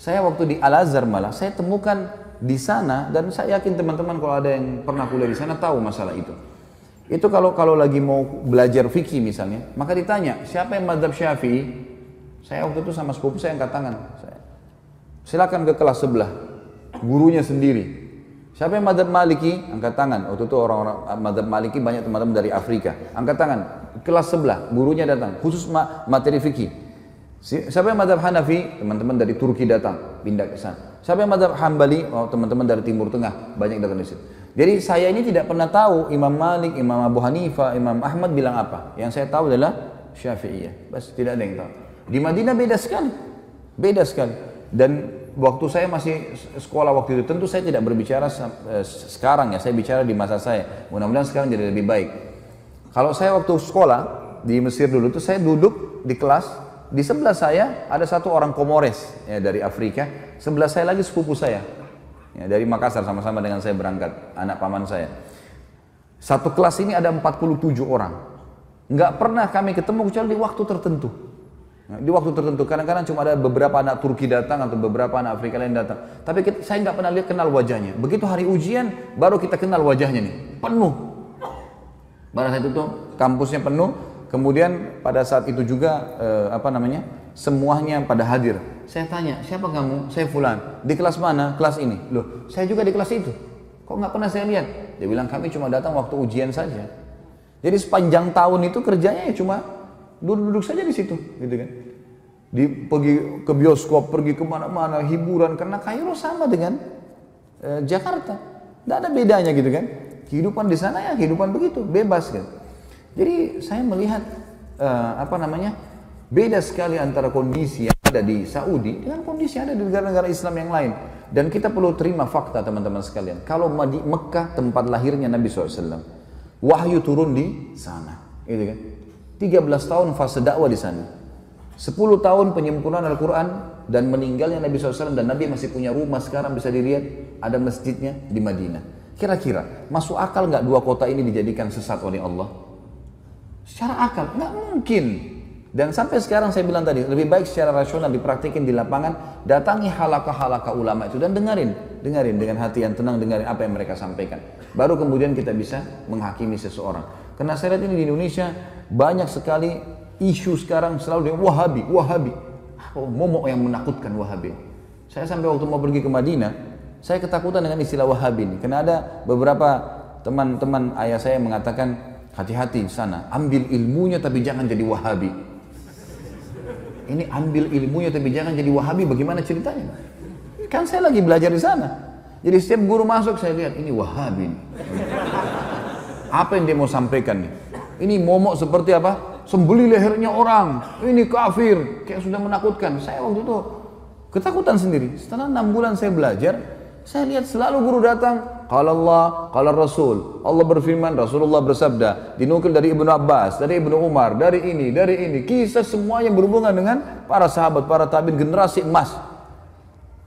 Saya waktu di Al-Azhar malah saya temukan di sana, dan saya yakin teman-teman kalau ada yang pernah kuliah di sana tahu masalah itu. Itu kalau lagi mau belajar fikih misalnya, maka ditanya siapa yang mazhab Syafi'i. Saya waktu itu sama sepupu saya angkat tangan. Silakan ke kelas sebelah. Gurunya sendiri. Siapa yang mazhab Maliki? Angkat tangan. Waktu itu orang-orang mazhab Maliki banyak teman-teman dari Afrika. Angkat tangan. Kelas sebelah, gurunya datang. Khusus materi fikih. Siapa yang mazhab Hanafi? Teman-teman dari Turki datang, pindah ke sana. Siapa yang mazhab Hambali? Oh, teman-teman dari Timur Tengah, banyak datang di situ. Jadi saya ini tidak pernah tahu Imam Malik, Imam Abu Hanifah, Imam Ahmad bilang apa. Yang saya tahu adalah Syafi'iyah. Bas, tidak ada yang tahu. Di Madinah beda sekali. Beda sekali. Dan waktu saya masih sekolah waktu itu, tentu saya tidak berbicara sekarang ya, saya bicara di masa saya. Mudah-mudahan sekarang jadi lebih baik. Kalau saya waktu sekolah di Mesir dulu tuh, saya duduk di kelas, di sebelah saya ada satu orang Komores ya, dari Afrika, sebelah saya lagi sepupu saya ya, dari Makassar, sama-sama dengan saya berangkat, anak paman saya. Satu kelas ini ada 47 orang. Nggak pernah kami ketemu kecuali di waktu tertentu. Nah, di waktu tertentu, kadang-kadang cuma ada beberapa anak Turki datang atau beberapa anak Afrika lain datang. Tapi saya nggak pernah lihat kenal wajahnya. Begitu hari ujian, baru kita kenal wajahnya nih, penuh. Pada saat itu tuh kampusnya penuh. Kemudian pada saat itu juga semuanya pada hadir. Saya tanya, siapa kamu? Saya Fulan. Di kelas mana? Kelas ini. Loh, saya juga di kelas itu. Kok nggak pernah saya lihat? Dia bilang kami cuma datang waktu ujian saja. Jadi sepanjang tahun itu kerjanya ya cuma duduk-duduk saja di situ, gitu kan? Pergi ke bioskop, pergi kemana-mana, hiburan. Karena Kairo sama dengan Jakarta, tidak ada bedanya gitu kan? Kehidupan di sana ya kehidupan begitu, bebas kan? Jadi saya melihat beda sekali antara kondisi yang ada di Saudi dengan kondisi yang ada di negara-negara Islam yang lain. Dan kita perlu terima fakta teman-teman sekalian. Kalau di Mekah tempat lahirnya Nabi SAW, wahyu turun di sana, gitu kan? 13 tahun fase dakwah di sana, 10 tahun penyempurnaan Al-Quran dan meninggalnya Nabi SAW, dan Nabi masih punya rumah sekarang bisa dilihat, ada masjidnya di Madinah. Kira-kira masuk akal nggak dua kota ini dijadikan sesat oleh Allah? Secara akal nggak mungkin. Dan sampai sekarang saya bilang tadi, lebih baik secara rasional dipraktikin di lapangan, datangi halaqah-halaqah ulama itu dan dengarin dengan hati yang tenang, dengarin apa yang mereka sampaikan. Baru kemudian kita bisa menghakimi seseorang. Karena saya lihat ini di Indonesia banyak sekali isu sekarang selalu dengan Wahabi. Momok yang menakutkan Wahabi. Saya sampai waktu mau pergi ke Madinah, saya ketakutan dengan istilah Wahabi ini. Karena ada beberapa teman-teman ayah saya mengatakan, hati-hati di sana, ambil ilmunya tapi jangan jadi Wahabi. Ini ambil ilmunya tapi jangan jadi Wahabi, bagaimana ceritanya? Kan saya lagi belajar di sana. Jadi setiap guru masuk saya lihat, ini Wahabi. Apa yang dia mau sampaikan nih? Ini momok seperti apa? Sembeli lehernya orang. Ini kafir. Kayak sudah menakutkan. Saya waktu itu ketakutan sendiri. Setelah 6 bulan saya belajar, saya lihat selalu guru datang. Qala Allah, qala Rasul. Allah berfirman, Rasulullah bersabda. Dinukil dari Ibnu Abbas, dari Ibnu Umar, dari ini. Kisah semua yang berhubungan dengan para sahabat, para tabi'in, generasi emas.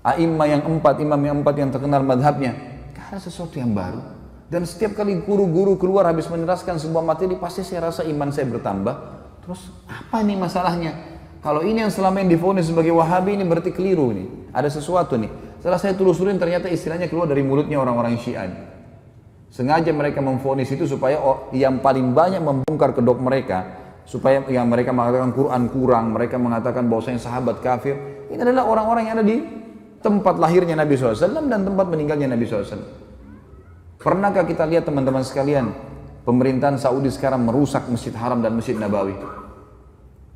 A'immah yang 4, imam yang 4 yang terkenal madhabnya. Karena sesuatu yang baru. Dan setiap kali guru-guru keluar habis meneraskan sebuah materi, pasti saya rasa iman saya bertambah. Terus apa nih masalahnya? Kalau ini yang selama yang divonis sebagai Wahabi, ini berarti keliru nih. Ada sesuatu nih. Setelah saya telusurin, ternyata istilahnya keluar dari mulutnya orang-orang Syiah. Sengaja mereka memvonis itu supaya yang paling banyak membongkar kedok mereka, supaya yang mereka mengatakan Quran kurang, mereka mengatakan bahwasanya sahabat kafir. Ini adalah orang-orang yang ada di tempat lahirnya Nabi SAW dan tempat meninggalnya Nabi SAW. Pernahkah kita lihat teman-teman sekalian, pemerintahan Saudi sekarang merusak Masjid Haram dan Masjid Nabawi?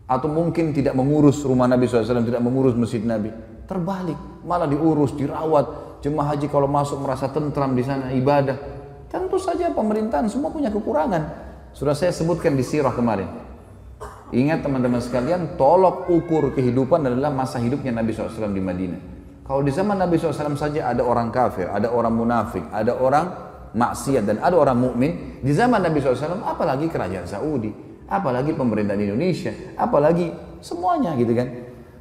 Atau mungkin tidak mengurus rumah Nabi SAW, tidak mengurus Masjid Nabi? Terbalik, malah diurus, dirawat. Jemaah haji kalau masuk merasa tentram di sana, ibadah. Tentu saja pemerintahan semua punya kekurangan. Sudah saya sebutkan di sirah kemarin. Ingat teman-teman sekalian, tolok ukur kehidupan adalah masa hidupnya Nabi SAW di Madinah. Kalau di zaman Nabi SAW saja ada orang kafir, ada orang munafik, ada orang maksiat dan ada orang mukmin, di zaman Nabi SAW apalagi kerajaan Saudi, apalagi pemerintahan Indonesia, apalagi semuanya gitu kan.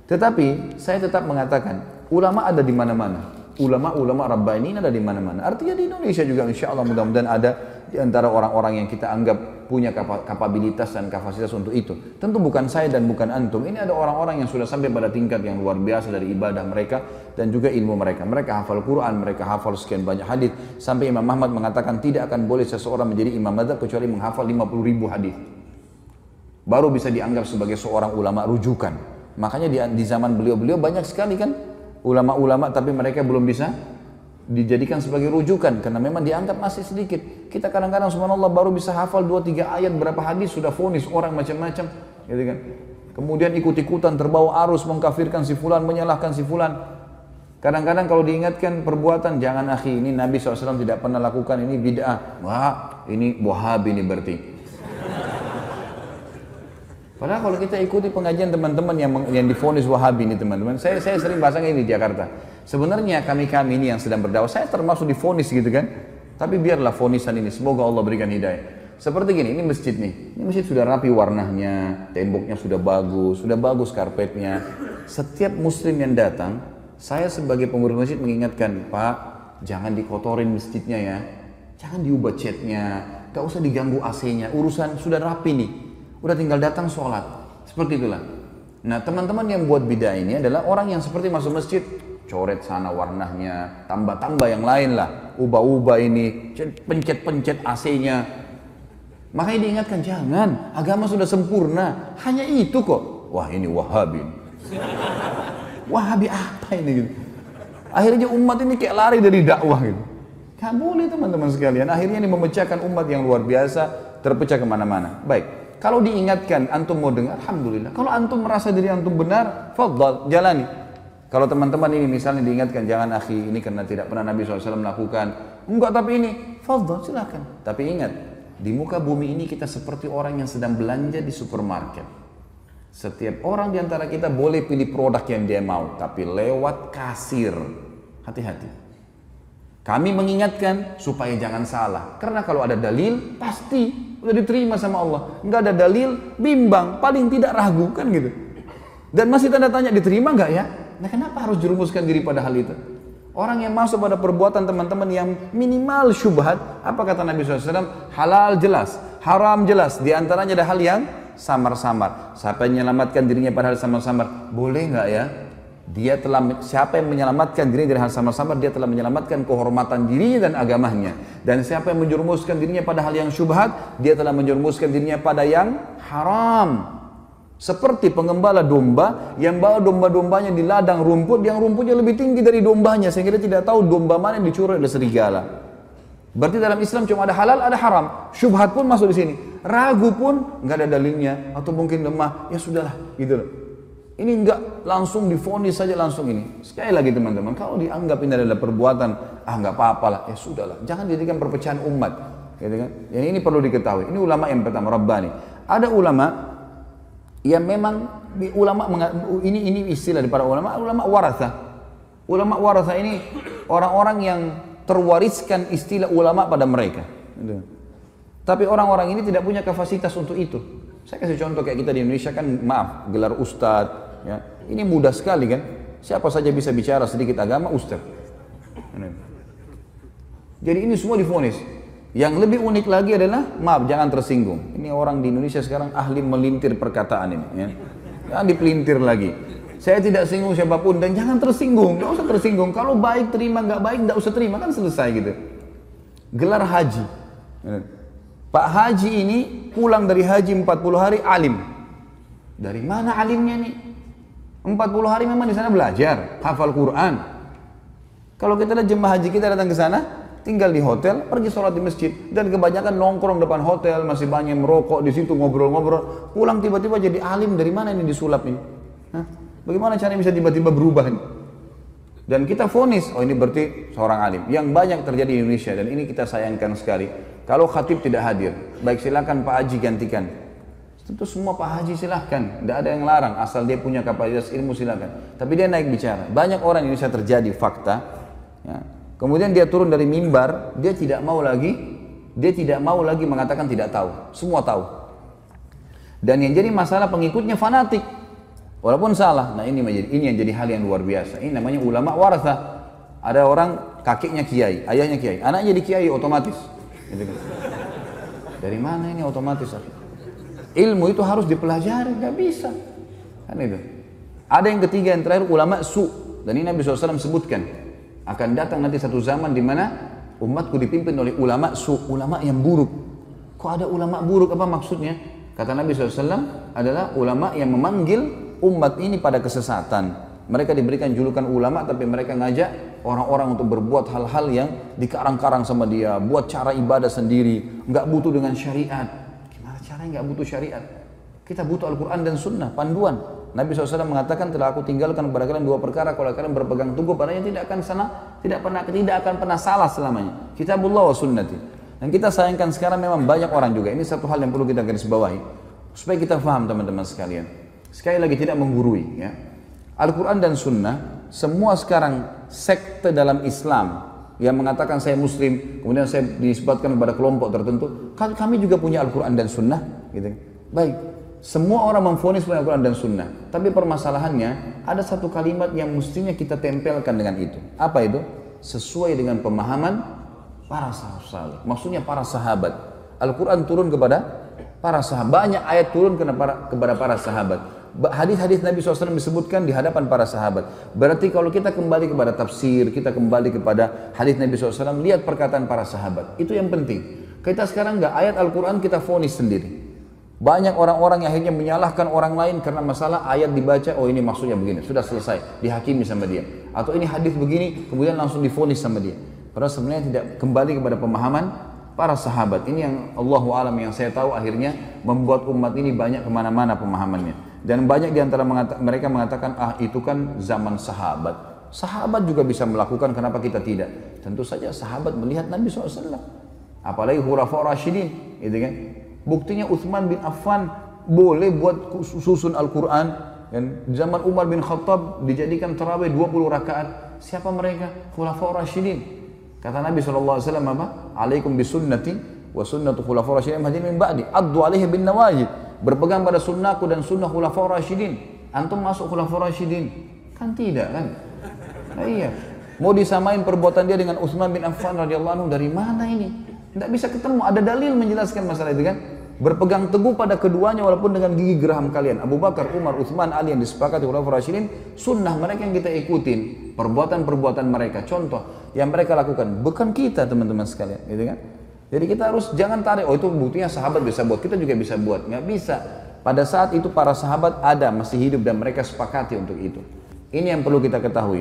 Tetapi saya tetap mengatakan ulama ada di mana-mana, ulama-ulama Rabbani ada di mana-mana. Artinya di Indonesia juga insya Allah mudah-mudahan ada di antara orang-orang yang kita anggap punya kapabilitas dan kapasitas untuk itu. Tentu bukan saya dan bukan antum. Ini ada orang-orang yang sudah sampai pada tingkat yang luar biasa dari ibadah mereka dan juga ilmu mereka. Mereka hafal Quran, mereka hafal sekian banyak hadis. Sampai Imam Ahmad mengatakan tidak akan boleh seseorang menjadi imam madzhab kecuali menghafal 50.000 hadis. Baru bisa dianggap sebagai seorang ulama rujukan. Makanya di zaman beliau-beliau banyak sekali kan ulama-ulama tapi mereka belum bisa dijadikan sebagai rujukan karena memang dianggap masih sedikit. Kita kadang-kadang subhanallah baru bisa hafal 2-3 ayat berapa hadis sudah vonis orang macam-macam gitu kan. Kemudian ikut-ikutan terbawa arus mengkafirkan si fulan, menyalahkan si fulan. Kadang-kadang kalau diingatkan perbuatan, jangan akhi, ini Nabi SAW tidak pernah lakukan, ini bid'ah. Wah, ini Wahabi ini berarti. Padahal kalau kita ikuti pengajian teman-teman yang divonis Wahabi ini teman-teman, saya sering bahasanya ini di Jakarta. Sebenarnya kami ini yang sedang berdakwah, saya termasuk divonis gitu kan. Tapi biarlah vonisan ini, semoga Allah berikan hidayah. Seperti gini, ini masjid nih. Ini masjid sudah rapi warnanya, temboknya sudah bagus karpetnya. Setiap muslim yang datang, saya sebagai pengurus masjid mengingatkan, Pak, jangan dikotorin masjidnya ya. Jangan diubah catnya. gak usah diganggu AC-nya, urusan sudah rapi nih, udah tinggal datang sholat, seperti itulah. Nah teman-teman yang buat bidah ini adalah orang yang seperti masuk masjid, coret sana warnanya, tambah-tambah yang lain lah, ubah-ubah ini, pencet-pencet AC-nya. Makanya diingatkan, jangan, agama sudah sempurna, hanya itu kok. Wah ini Wahabi. Wahabi apa ini gitu. Akhirnya umat ini kayak lari dari dakwah gitu. Gak boleh teman-teman sekalian. Akhirnya ini memecahkan umat yang luar biasa, terpecah kemana-mana. Baik, kalau diingatkan antum mau dengar, alhamdulillah. Kalau antum merasa diri antum benar, fadhal, jalani. Kalau teman-teman ini misalnya diingatkan, jangan akhi, ini karena tidak pernah Nabi SAW melakukan. Enggak, tapi ini, fadhal, silakan. Tapi ingat, di muka bumi ini kita seperti orang yang sedang belanja di supermarket. Setiap orang di antara kita boleh pilih produk yang dia mau, tapi lewat kasir. Hati-hati. Kami mengingatkan supaya jangan salah. Karena kalau ada dalil, pasti udah diterima sama Allah. Enggak ada dalil, bimbang, paling tidak ragu, kan gitu. Dan masih tanda tanya, diterima enggak ya? Nah kenapa harus jerumuskan diri pada hal itu? Orang yang masuk pada perbuatan teman-teman yang minimal syubhat, apa kata Nabi SAW? Halal jelas, haram jelas. Di antaranya ada hal yang samar-samar. Siapa yang menyelamatkan dirinya pada hal samar-samar? Boleh enggak ya? Siapa yang menyelamatkan dirinya dari hal samar-samar, dia telah menyelamatkan kehormatan dirinya dan agamanya. Dan siapa yang menjerumuskan dirinya pada hal yang syubhat, dia telah menjerumuskan dirinya pada yang haram. Seperti pengembala domba yang bawa domba-dombanya di ladang rumput, yang rumputnya lebih tinggi dari dombanya, sehingga dia tidak tahu domba mana yang dicuri oleh serigala. Berarti dalam Islam cuma ada halal, ada haram. Syubhat pun masuk di sini. Ragu pun nggak ada dalilnya, atau mungkin lemah, ya sudahlah, gitu loh. Ini enggak langsung divonis saja langsung ini. Sekali lagi teman-teman, kalau dianggap ini adalah perbuatan, enggak apa-apa lah, ya sudahlah. Jangan jadikan perpecahan umat, gitu kan? Yang ini perlu diketahui. Ini ulama yang pertama, Rabbani. Ada ulama yang memang ini istilah dari para ulama waratha. Ulama waratha ini orang-orang yang terwariskan istilah ulama pada mereka. Gitu. Tapi orang-orang ini tidak punya kapasitas untuk itu. Saya kasih contoh kayak kita di Indonesia kan, maaf, gelar ustadz. Ya, ini mudah sekali kan, siapa saja bisa bicara sedikit agama, ustaz. Jadi ini semua divonis. Yang lebih unik lagi adalah, maaf jangan tersinggung, ini orang di Indonesia sekarang ahli melintir perkataan ini ya. Jangan dipelintir lagi. Saya tidak singgung siapapun, dan jangan tersinggung, gak usah tersinggung. Kalau baik terima, gak baik gak usah terima, kan selesai gitu. Gelar haji, Pak Haji ini pulang dari haji 40 hari alim. Dari mana alimnya nih? 40 hari memang di sana belajar, hafal Quran. Kalau kita lihat jemaah haji kita datang ke sana, tinggal di hotel, pergi sholat di masjid, dan kebanyakan nongkrong depan hotel, masih banyak merokok di situ, ngobrol-ngobrol. Pulang tiba-tiba jadi alim, dari mana ini disulap ini? Hah? Bagaimana caranya bisa tiba-tiba berubah ini? Dan kita vonis, oh ini berarti seorang alim. Yang banyak terjadi di Indonesia, dan ini kita sayangkan sekali. Kalau khatib tidak hadir, baik silakan Pak Haji gantikan. Tentu semua Pak Haji silahkan, tidak ada yang larang, asal dia punya kapasitas ilmu silahkan. Tapi dia naik bicara, banyak orang di Indonesia terjadi fakta, ya. Kemudian dia turun dari mimbar, dia tidak mau lagi mengatakan tidak tahu, semua tahu. Dan yang jadi masalah pengikutnya fanatik, walaupun salah. Nah ini yang jadi hal yang luar biasa. Ini namanya ulama waratha. Ada orang kakeknya kiai, ayahnya kiai, anaknya jadi kiai otomatis. Dari mana ini otomatis? Ilmu itu harus dipelajari, nggak bisa. Kan itu. Ada yang ketiga, yang terakhir, ulama su. Dan ini Nabi SAW sebutkan, akan datang nanti satu zaman di mana umatku dipimpin oleh ulama su, ulama yang buruk. Kok ada ulama buruk? Apa maksudnya? Kata Nabi SAW adalah ulama yang memanggil umat ini pada kesesatan. Mereka diberikan julukan ulama, tapi mereka ngajak orang-orang untuk berbuat hal-hal yang dikarang-karang sama dia, buat cara ibadah sendiri, nggak butuh dengan syariat. Caranya nggak butuh syariat. Kita butuh Al-Quran dan Sunnah, panduan. Nabi SAW mengatakan, telah aku tinggalkan kepada kalian dua perkara, kalau kalian berpegang teguh padanya tidak akan pernah salah selamanya. Kitabullah wa sunnati. Dan kita sayangkan sekarang memang banyak orang juga. Ini satu hal yang perlu kita garis bawahi, supaya kita faham teman-teman sekalian. Sekali lagi tidak menggurui. Ya. Al-Quran dan Sunnah, semua sekarang sekte dalam Islam yang mengatakan saya muslim, kemudian saya disebutkan kepada kelompok tertentu, kami juga punya Al-Quran dan Sunnah, gitu. Baik, semua orang memvonis punya Al-Quran dan Sunnah, tapi permasalahannya ada satu kalimat yang mestinya kita tempelkan dengan itu. Apa itu? Sesuai dengan pemahaman para salaf saleh, maksudnya para sahabat. Al-Quran turun kepada para sahabat. Banyak ayat turun kepada para sahabat. Hadis-hadis Nabi SAW disebutkan di hadapan para sahabat. Berarti kalau kita kembali kepada tafsir, kita kembali kepada hadis Nabi SAW, lihat perkataan para sahabat. Itu yang penting. Kita sekarang nggak ayat Al-Quran kita vonis sendiri. Banyak orang-orang yang akhirnya menyalahkan orang lain karena masalah ayat dibaca, oh ini maksudnya begini, sudah selesai, dihakimi sama dia. Atau ini hadis begini, kemudian langsung divonis sama dia. Padahal sebenarnya tidak kembali kepada pemahaman para sahabat. Ini yang Allahu alam yang saya tahu akhirnya membuat umat ini banyak kemana-mana pemahamannya. Dan banyak diantara mereka mengatakan, itu kan zaman sahabat. Sahabat juga bisa melakukan, kenapa kita tidak? Tentu saja sahabat melihat Nabi SAW. Apalagi Khulafaur Rasyidin, gitu kan? Buktinya Utsman bin Affan boleh buat susun Al-Quran. Dan zaman Umar bin Khattab dijadikan tarawih 20 rakaat. Siapa mereka? Khulafaur Rasyidin. Kata Nabi SAW apa? Alaikum bisunnati wa sunnatu khulafaur rasyidin min ba'di. Addu alaihi bin nawajid. Berpegang pada sunnahku dan sunnah khulafaur rasyidin. Antum masuk khulafaur rasyidin? Kan tidak kan? Nah, iya. Mau disamain perbuatan dia dengan Utsman bin Affan radhiyallahu anhu, dari mana ini? Tidak bisa ketemu. Ada dalil menjelaskan masalah itu kan? Berpegang teguh pada keduanya walaupun dengan gigi geraham kalian. Abu Bakar, Umar, Utsman, Ali yang disepakati khulafaur rasyidin, sunnah mereka yang kita ikutin, perbuatan-perbuatan mereka, contoh yang mereka lakukan, bukan kita teman-teman sekalian, gitu kan? Jadi kita harus jangan tarik, oh itu buktinya sahabat bisa buat, kita juga bisa buat, nggak bisa. Pada saat itu para sahabat ada masih hidup dan mereka sepakati untuk itu. Ini yang perlu kita ketahui.